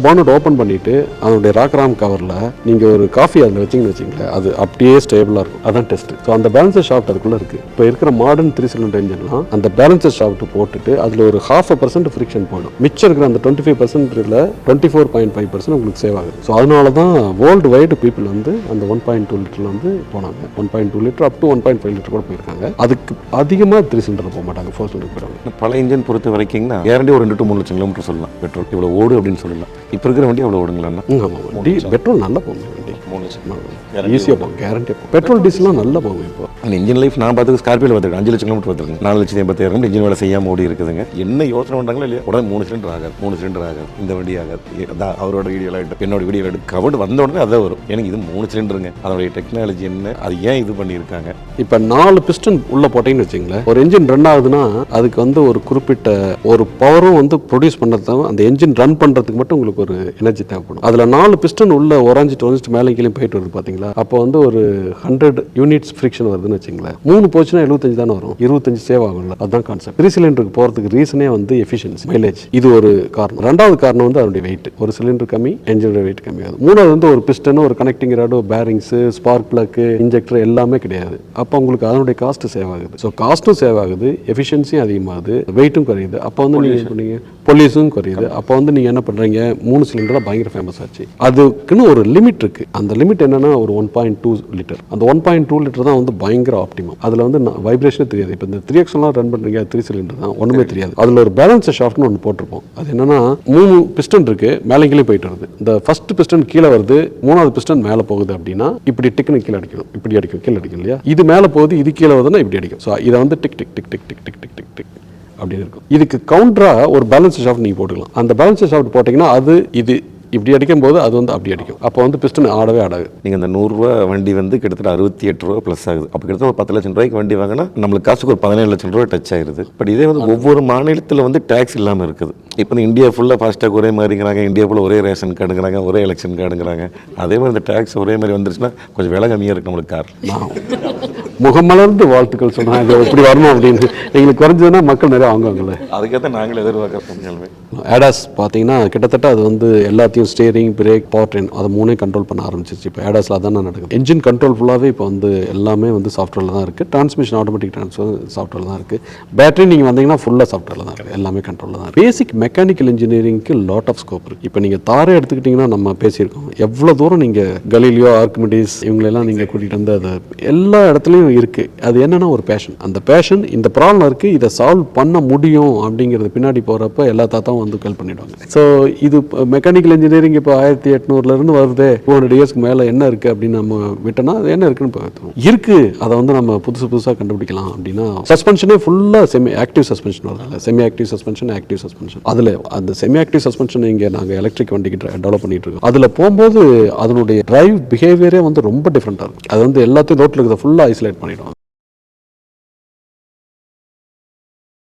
Bonnet open பண்ணிட்டு அதனுடைய ராக்ராம் கவரில் நீங்கள் ஒரு காஃபி அதில் வச்சிங்களேன், அது அப்படியே ஸ்டேபிளாக இருக்கும். அதான் டெஸ்ட். ஸோ அந்த பேலன்சர் ஷாஃப்ட் அதுக்குள்ளே இருக்குது. இப்போ இருக்கிற மாடர்ன் 3 சிலிண்டர் இன்ஜின்லாம் அந்த பேலன்சர் ஷாஃப்ட் போட்டுட்டு அதில் ஒரு 0.5% ஃப்ரிக்ஷன் போடும். மிச்சம் இருக்கிற அந்த 25%ல் 24.5% உங்களுக்கு சேவ் ஆகுது. ஸோ அதனால தான் வேர்ல்டு வைடு பீப்புள் வந்து அந்த 1.2 லிட்டரில் வந்து போனாங்க. 1.2 லிட்டர் அப் டு 1.5 லிட்டர் கூட போயிருக்காங்க. அதுக்கு அதிகமாக 3 சிலிண்டர் போக மாட்டாங்க, 4 சிலிண்டர் போயிடுவாங்க. பல இன்ஜின் பொறுத்த வரைக்கும்னா கேரண்டி ஒரு 2 to 3 லட்சம் கிலோமீட்டர் சொல்லலாம். பெட்ரோல் இவ்வளோ ஓடு அப்படின்னு சொல்லலாம். இப்போ இருக்கிற வண்டி அவ்வளோ ஓடுங்களா? பெட்ரோல் நல்லா போகும். வண்டி 3 லட்சம் ஈஸியாக போகும், கேரண்டி போகும். பெட்ரோல் டீசல்லாம் நல்லா போகும். இப்போ அந்த இன்ஜின் லைஃப் நான் பார்த்துக்கு ஸ்கார்பியோவில் பார்த்துருக்கேன். 5 லட்சம் கிலோமீட்டர் பார்த்துருக்கேன். 4,80,000 இன்ஜின் வேலை செய்யாமல் ஓடி இருக்குதுங்க. என்ன யோசனை பண்ணுறாங்களோ இல்லையா, உடனே 3 சிலிண்டர் ஆகாது, 3 சிலிண்டர் ஆகாது, இந்த வண்டி ஆகாது. அதான் அவரோட வீடியோவில் எடுத்து என்னோட வீடியோவில் எடுத்து கவர்டு வந்த உடனே அதான் வரும். எனக்கு இது 3 சிலிண்டருங்க. அதோடைய டெக்னாலஜி என்ன, அது ஏன் இது பண்ணியிருக்காங்க. இப்போ 4 பிஸ்டன் உள்ளே போட்டிங்கன்னு வச்சுங்களேன், ஒரு என்ஜின் ரன் ஆகுதுன்னா அதுக்கு வந்து ஒரு குறிப்பிட்ட ஒரு பவரும் வந்து ப்ரொடியூஸ் பண்ணுறது, அந்த என்ஜின் ரன் பண்ணுறதுக்கு மட்டும் உங்களுக்கு ஒரு எனர்ஜி தேவைப்படும். அதில் 4 பிஸ்டன் உள்ள உறைஞ்சிட்டு மேலே கீழே போயிட்டு வருது பார்த்தீங்களா, அப்போ வந்து ஒரு 100 யூனிட்ஸ் ஃப்ரிக்ஷன் வருதுன்னு வச்சுங்களேன். 3 போச்சுன்னா 75 தானே வரும், 25 சேவ் ஆகும்ல. அதுதான் கான்செப்ட். 3 சிலிண்டருக்கு போகிறதுக்கு ரீசனே வந்து எஃபிஷியன்சி, மைலேஜ். இது ஒரு காரணம். ரெண்டாவது காரணம் வந்து அதனுடைய வெயிட். ஒரு சிலிண்டர் கம்மி, என்ஜினோட வெயிட் கம்மி ஆகுது. மூணாவது வந்து ஒரு பிஸ்டன், ஒரு connecting rod, bearings, spark plug, injector எல்லாமே கிடையாது. அப்போ உங்களுக்கு அதனுடைய காஸ்ட் சேவ் ஆகுது. ஸோ காஸ்ட்டும் சேவ் ஆகுது, எஃபிஷியன்சியும் அதிகமாகுது, வெயிட்டும் குறையுது. அப்போ வந்து நீங்கள் பண்ணீங்க பொல்யூஷன் குறையுது. அப்போ வந்து நீங்கள் என்ன பண்ணுறீங்க, 3 சிலிண்டர் பயங்கர ஃபேமஸ் ஆச்சு. அதுக்குன்னு ஒரு லிமிட் இருக்குது. அந்த லிமிட் என்னன்னா ஒரு 1.2 லிட்டர். அந்த 1.2 லிட்டர் தான் வந்து பயங்கர ஆப்டிமம். அதில் வந்து வைப்ரேஷனே தெரியாது. இப்போ இந்த 3X ரன் பண்ணுறீங்க, 3 சிலிண்டர் தான், ஒன்றுமே தெரியாது. அதில் ஒரு பேலன்சர் ஷாஃப்ட்னு ஒன்று போட்டிருப்போம். அது என்னன்னா 3 பிஸ்டன் இருக்கு, மேலே கீழே போயிட்டு வருது. இந்த ஃபர்ஸ்ட் பிஸ்டன் கீழே வருது, 3வது பிஸ்டன் மேலே போகுது அப்படின்னா இப்படி டிக்னு கீழே அடிக்கணும், இப்படி அடிக்கும், கீழே அடிக்கும் இல்லையா. இது மேலே போகுது, இது கீழே வருதுன்னா இப்படி அடிக்கும். ஸோ இதை வந்து tick tick tick tick tick tick tick tick tick அப்படின்னு இருக்கும். இதுக்கு கவுண்டரா ஒரு பேலன்சர் ஷாஃப்ட் நீங்கள் போட்டுக்கலாம். அந்த பேலன்சர் ஷாஃப்ட் போட்டிங்கன்னா அது இது இப்படி அடிக்கும் போது அது வந்து அப்படி அடிக்கும். அப்போ வந்து பிஸ்டன் ஆடவே ஆடாது. நீங்கள் அந்த 100 ரூபா வண்டி வந்து கிட்டத்தட்ட 68 ரூபா ப்ளஸ் ஆகுது. அப்போ கிட்டத்தட்ட ஒரு 10 லட்சம் ரூபாய்க்கு வண்டி வாங்கினா நம்மளுக்கு காசுக்கு ஒரு 17 லட்சம் ரூபாய் டச் ஆயிருது. பட் இதே வந்து ஒவ்வொரு மாநிலத்தில் வந்து டேக்ஸ் இல்லாமல் இருக்குது. இப்போ இந்தியா ஃபுல்லாக ஃபாஸ்ட்டாக ஒரே மாதிரிங்கிறாங்க, இந்தியா ஃபுல்லாக ஒரே ரேஷன் கார்டுங்கிறாங்க, ஒரே எலெக்ஷன் கார்டுங்கிறாங்க. அதே மாதிரி இந்த டேக்ஸ் ஒரே மாதிரி வந்துருச்சுன்னா கொஞ்சம் விலை கம்மியாக இருக்குது நம்மளுக்கு கார். முகமலர்ந்து வாழ்த்துக்கள் சொன்னாங்க, இப்படி வரணும் அப்படின்னு. எங்களுக்கு குறைஞ்சதுன்னா மக்கள் நிறைய வாங்குவாங்கல்ல, அதுக்கேற்ற நாங்கள் எதிர்பார்க்குறோம். ஏடாஸ் பார்த்தீங்கன்னா கிட்டத்தட்ட அது வந்து எல்லாத்தையும் ஸ்டேரிங், பிரேக், பவர் ட்ரெயின் அதை 3 கண்ட்ரோல் பண்ண ஆரம்பிச்சிருச்சு. இப்போ ஏடாஸில் அதான் நடக்குது. என்ஜின் கண்ட்ரோல் ஃபுல்லாகவே இப்போ வந்து எல்லாமே வந்து சாஃப்ட்வேரில் தான் இருக்குது. டிரான்ஸ்மிஷன், ஆட்டோமேட்டிக் ட்ரான்ஸ்ஃபர் சாஃப்ட்வேரில் தான் இருக்குது. பேட்டரி நீங்கள் வந்தீங்கன்னா ஃபுல்லாக சாஃப்ட்வேரில் தான் இருக்குது. எல்லாமே கண்ட்ரோலில் தான் இருக்குது. பேசிக் மெக்கானிக்கல் இன்ஜினியரிங்க்கு லாட் ஆஃப் ஸ்கோப் இருக்குது. இப்போ நீங்கள் தாரே எடுத்துக்கிட்டிங்கன்னா நம்ம பேசியிருக்கோம், எவ்வளோ தூரம் நீங்கள் கலீலியோ, ஆர்கிமிடிஸ் இவங்களெல்லாம் நீங்கள் கூட்டிகிட்டு வந்து அது எல்லா இடத்துலையும் இருக்குது. அது என்னன்னா ஒரு பேஷன். அந்த பேஷன், இந்த ப்ராப்ளம் இருக்குது, இதை சால்வ் பண்ண முடியும் அப்படிங்கிறது பின்னாடி போகிறப்ப எல்லா தாத்தாவும் வந்து ஹெல்ப் பண்ணிடுவாங்க. ஸோ இது மெக்கானிக்கல் இன்ஜினியரிங் இப்போ 1800 வருது, 200 இயர்ஸ்க்கு மேலே என்ன இருக்குது அப்படின்னு நம்ம விட்டோம்னா அது என்ன இருக்குன்னு பார்த்தோம். இருக்குது, அதை வந்து நம்ம புதுசாக கண்டுபிடிக்கலாம் அப்படின்னா சஸ்பென்ஷனே ஃபுல்லாக செமி ஆக்டிவ் சஸ்பென்ஷன் வருது. Semi active suspension, active suspension. அதில் அந்த செமி ஆக்டிவ் சஸ்பென்ஷன் இங்கே நாங்கள் எலக்ட்ரிக் வண்டிக்கு டெவலப் பண்ணிட்டு இருக்கோம். அதில் போகும்போது அதனுடைய டிரைவ் பிஹேவியரே வந்து ரொம்ப டிஃப்ரெண்ட்டாக இருக்கும். அது வந்து எல்லாத்தையும் ரோட்டில் இருக்கிறத ஃபுல்லாக ஐசோலேட் பண்ணிடுவோம்.